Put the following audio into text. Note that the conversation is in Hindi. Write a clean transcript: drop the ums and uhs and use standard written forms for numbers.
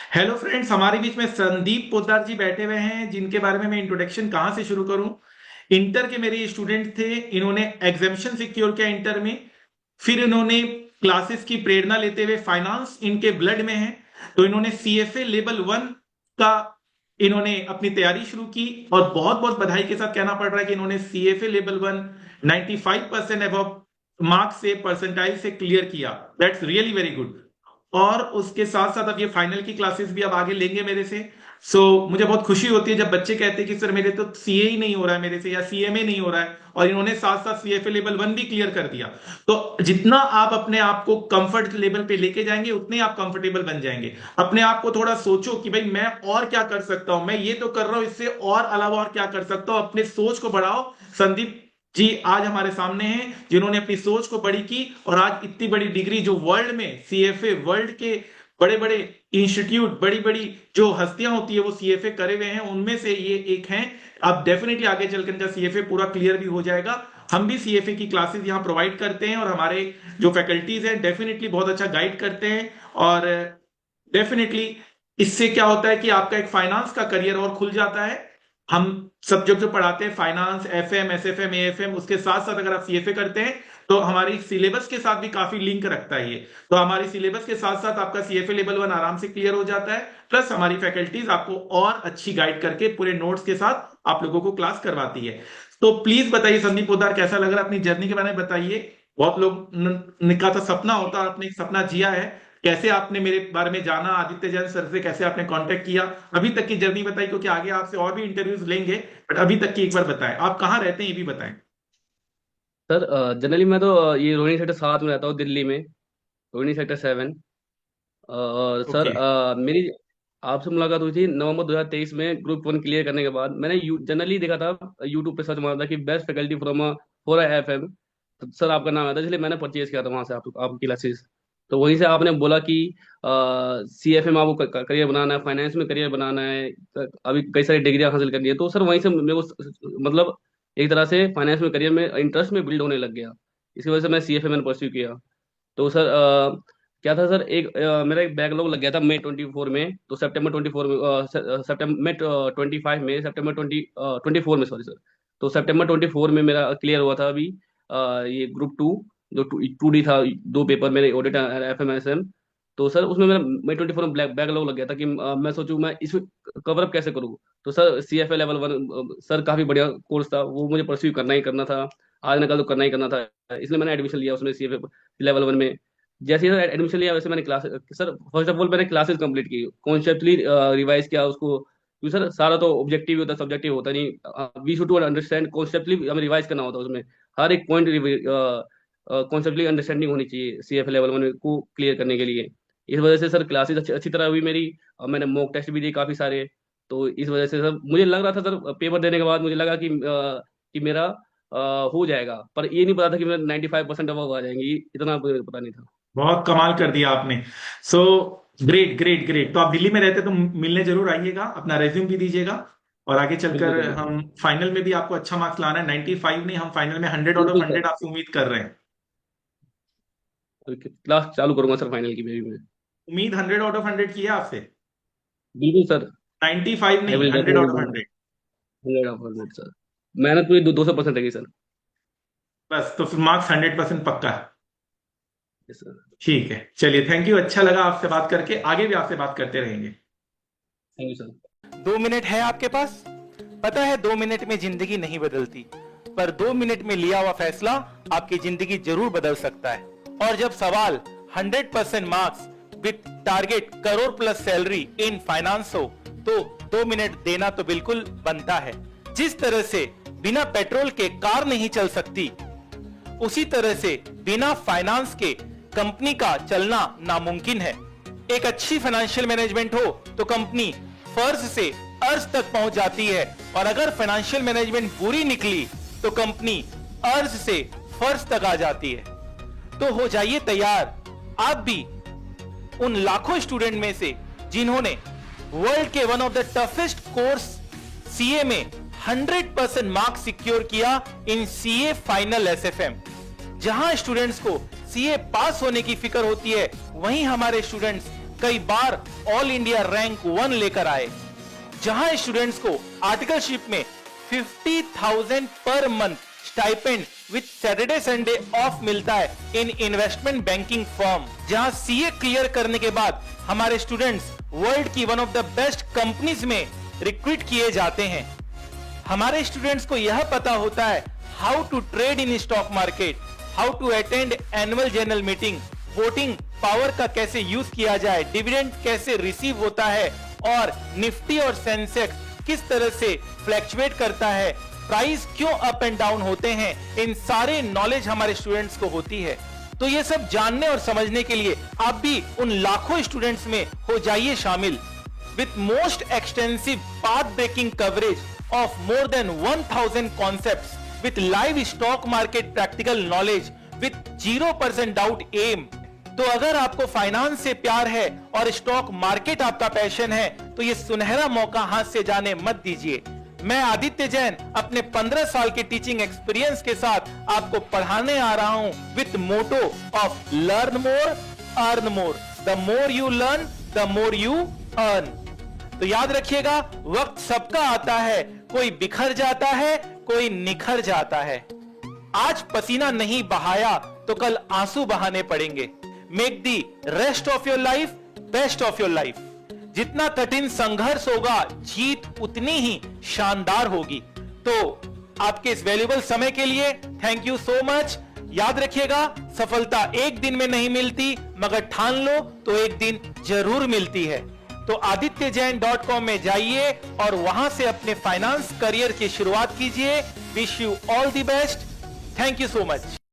हेलो फ्रेंड्स, हमारे बीच में संदीप पोद्दार जी बैठे हुए हैं, जिनके बारे में मैं इंट्रोडक्शन कहाँ से शुरू करूं। इंटर के मेरे स्टूडेंट थे। इन्होंने एग्जामिशन सिक्योर किया इंटर में। फिर इन्होंने क्लासेस की प्रेरणा लेते हुए फाइनेंस इनके ब्लड में है, तो इन्होंने सीएफए लेवल 1 का इन्होंने अपनी तैयारी शुरू की। और बहुत बहुत बधाई के साथ कहना पड़ रहा है कि इन्होंने सीएफए लेवल 1 95% अबव मार्क्स से परसेंटाइल से क्लियर किया। That's really very good. और उसके साथ साथ अब ये फाइनल की क्लासेस भी अब आगे लेंगे मेरे से। मुझे बहुत खुशी होती है जब बच्चे कहते हैं कि सर मेरे तो सीए ही नहीं हो रहा है मेरे से, या सीएमए नहीं हो रहा है, और इन्होंने साथ साथ सीएफए लेवल 1 भी क्लियर कर दिया। तो जितना आप अपने आप को कंफर्ट लेवल पे लेके जाएंगे, उतने आप कंफर्टेबल बन जाएंगे। अपने आप को थोड़ा सोचो कि भाई मैं और क्या कर सकता हूं, मैं ये तो कर रहा हूं, इससे और अलावा और क्या कर सकता हूं। अपने सोच को बढ़ाओ। संदीप जी आज हमारे सामने हैं, जिन्होंने अपनी सोच को बड़ी की और आज इतनी बड़ी डिग्री, जो वर्ल्ड में सीएफए, वर्ल्ड के बड़े बड़े इंस्टीट्यूट, बड़ी बड़ी जो हस्तियां होती है वो सीएफए करे हुए हैं, उनमें से ये एक हैं। अब डेफिनेटली आगे चलकर इनका सीएफए पूरा क्लियर भी हो जाएगा। हम भी सीएफए की क्लासेस यहाँ प्रोवाइड करते हैं, और हमारे जो फैकल्टीज हैं डेफिनेटली बहुत अच्छा गाइड करते हैं। और डेफिनेटली इससे क्या होता है कि आपका एक फाइनेंस का करियर और खुल जाता है। हम सब्जेक्ट जो पढ़ाते हैं फाइनेंस, एफएम, एसएफएम, एएफएम, उसके साथ साथ अगर आप सीएफए करते हैं तो हमारी सिलेबस के साथ भी काफी लिंक रखता है ये। तो हमारी सिलेबस के साथ साथ आपका सीएफए लेवल 1 आराम से क्लियर हो जाता है। प्लस हमारी फैकल्टीज आपको और अच्छी गाइड करके पूरे नोट्स के साथ आप लोगों को क्लास करवाती है। तो प्लीज बताइए संदीप पोद्दार, कैसा लग रहा है, अपनी जर्नी के बारे में बताइए। बहुत लोग निका था सपना होता है, आपने एक सपना जिया है। कैसे आपने मेरे बारे में जाना, आदित्य जैन सर से कैसे आपने कांटेक्ट किया, अभी तक की जर्नी बताइए, क्योंकि आगे आपसे और भी इंटरव्यूज लेंगे। बट अभी तक की एक बार बताएं, आप कहाँ रहते हैं ये भी बताएं। सर जनरली मैं तो ये रोहिणी सेक्टर 7 में रहता हूँ दिल्ली में। रोहिणी सेक्टर 7। और सर ओके। मेरी आपसे मुलाकात हुई थी नवंबर 2023 में ग्रुप 1 क्लियर करने के बाद। मैंने जनरली देखा था यूट्यूब पे सर्च मारा था कि best faculty from for FM. तो सर आपका नाम आया था, इसलिए मैंने परचेज किया था वहां से आपकी क्लासेस। तो वहीं से आपने बोला कि सी एफ में आपको करियर बनाना है, फाइनेंस में करियर बनाना है। अभी कई सारी डिग्रियां हासिल करनी है, तो सर वहीं से मेरे को मतलब एक तरह से फाइनेंस में करियर में इंटरेस्ट में बिल्ड होने लग गया। इसी वजह से मैं सी एफ मैंने परस्यू किया। तो सर क्या था सर, मेरा एक बैकलॉग लग गया था मई 24 में। तो सितंबर 24 में सितंबर मई 25 में, सितंबर 24 में, सॉरी सर। तो सितंबर 24 में मेरा क्लियर हुआ था अभी ये ग्रुप 2, जो 2D था। दो पेपर मेरे, audit F M S M. तो सर उसमें मेरा मई 24 में बैकलॉग लग गया था कि मैं सोचूं मैं इसमें कवर अप कैसे करूँ। तो sir C F A level 1 sir काफी बढ़िया कोर्स था, वो मुझे परस्यू करना ही करना था। आज ना कल तो करना ही करना था, इसलिए मैंने एडमिशन लिया उसमें सी एफ ए लेवल 1 में। जैसे ही सर एडमिशन लिया वैसे मैंने class, sir first of all मैंने क्लासेस कंप्लीट की, कॉन्सेप्टली रिवाइज किया उसको। क्योंकि सर सारा तो ऑब्जेक्टिव होता है, सब्जेक्टिव होता नहीं। वी शुड टू अंडरस्टैंड कॉन्सेप्टली, हमें रिवाइज करना होता है उसमें। हर एक पॉइंट कॉन्सेप्टली अंडरस्टैंडिंग होनी चाहिए सी एफ लेवल 1 को क्लियर करने के लिए। इस वजह से सर क्लासेस अच्छी तरह हुई मेरी। और मैंने मॉक टेस्ट भी दिए काफी सारे। तो इस वजह से सर मुझे लग रहा था, सर पेपर देने के बाद मुझे लगा कि मेरा हो जाएगा, पर ये नहीं पता था कि मेरा 95% अबव आ जाएंगे, इतना मुझे पता नहीं था। बहुत कमाल कर दिया आपने। So great great great. तो आप दिल्ली में रहते तो मिलने जरूर आइएगा, अपना रेज्यूम भी दीजिएगा। और आगे बिल्कुल चलकर सर, बिल्कुल। हम फाइनल में भी आपको अच्छा मार्क्स लाना है। 95 नहीं, हम फाइनल में 100 आउट ऑफ बिल्कुल सर, 100 आपसे उम्मीद कर रहे हैं। क्लास चालू करूंगा सर फाइनल की भी मैं। उम्मीद 100 आउट ऑफ 100 की है आपसे। बिल्कुल सर। 95 आई नहीं, will 100 out of definitely 100। 100 sir. मेहनत पूरी 200% रहेगी सर। बस तो फिर मार्क्स 100% पक्का है। Yes sir. ठीक है, चलिए, थैंक यू, अच्छा लगा आपसे बात करके, आगे भी आपसे बात करते रहेंगे। Thank you sir. 2 मिनट है आपके पास। पता है 2 मिनट में जिंदगी नहीं बदलती, पर 2 मिनट में लिया हुआ फैसला आपकी जिंदगी जरूर बदल सकता है। और जब सवाल 100% marks with target crore plus salary in finance हो, तो 2 मिनट देना तो बिल्कुल बनता है। जिस तरह से बिना पेट्रोल के कार नहीं चल सकती, उसी तरह से बिना फाइनेंस के कंपनी का चलना नामुमकिन है। एक अच्छी फाइनेंशियल मैनेजमेंट हो तो कंपनी फर्ज से अर्ज तक पहुंच जाती है, और अगर फाइनेंशियल मैनेजमेंट बुरी निकली तो कंपनी अर्ज से फर्ज तक आ जाती है। तो हो जाइए तैयार आप भी उन लाखों स्टूडेंट में से जिन्होंने वर्ल्ड के one of the toughest course CA में 100% मार्क्स सिक्योर किया इन सीए फाइनल एसएफएम। जहां स्टूडेंट्स को सीए पास होने की फिक्र होती है, वहीं हमारे स्टूडेंट्स कई बार ऑल इंडिया रैंक 1 लेकर आए, जहां स्टूडेंट्स को आर्टिकलशिप में 50,000 per month stipend with Saturday Sunday off मिलता है इन इन्वेस्टमेंट बैंकिंग फर्म, जहां सीए क्लियर करने के बाद हमारे स्टूडेंट्स वर्ल्ड की one of the best companies में रिक्रूट किए जाते हैं। हमारे स्टूडेंट्स को यह पता होता है how to trade in stock market, how to attend annual general meeting, voting power का कैसे यूज किया जाए, डिविडेंड कैसे रिसीव होता है और निफ्टी और सेंसेक्स किस तरह से फ्लैक्चुएट करता है, प्राइस क्यों अप एंड डाउन होते हैं, इन सारे नॉलेज हमारे स्टूडेंट्स को होती है। तो ये सब जानने और समझने के लिए आप भी उन लाखों स्टूडेंट्स में हो जाइए शामिल। With most extensive path breaking coverage of more than 1000 concepts with live stock market practical knowledge with 0% doubt M. तो अगर आपको फाइनेंस से प्यार है और स्टॉक मार्केट आपका पैशन है तो ये सुनहरा मौका हाथ से जाने मत दीजिए। मैं आदित्य जैन अपने 15 साल के टीचिंग एक्सपीरियंस के साथ आपको पढ़ाने आ रहा हूं with motto of learn more earn more, the more you learn the more you earn. तो याद रखिएगा, वक्त सबका आता है, कोई बिखर जाता है, कोई निखर जाता है। आज पसीना नहीं बहाया तो कल आंसू बहाने पड़ेंगे। Make the rest of your life best of your life. जितना कठिन संघर्ष होगा जीत उतनी ही शानदार होगी। तो आपके इस वैल्यूएबल समय के लिए थैंक यू सो मच। याद रखिएगा, सफलता एक दिन में नहीं मिलती, मगर ठान लो तो एक दिन जरूर मिलती है। तो adityajain.com में जाइए और वहां से अपने फाइनेंस करियर की शुरुआत कीजिए। Wish you all the best. Thank you so much.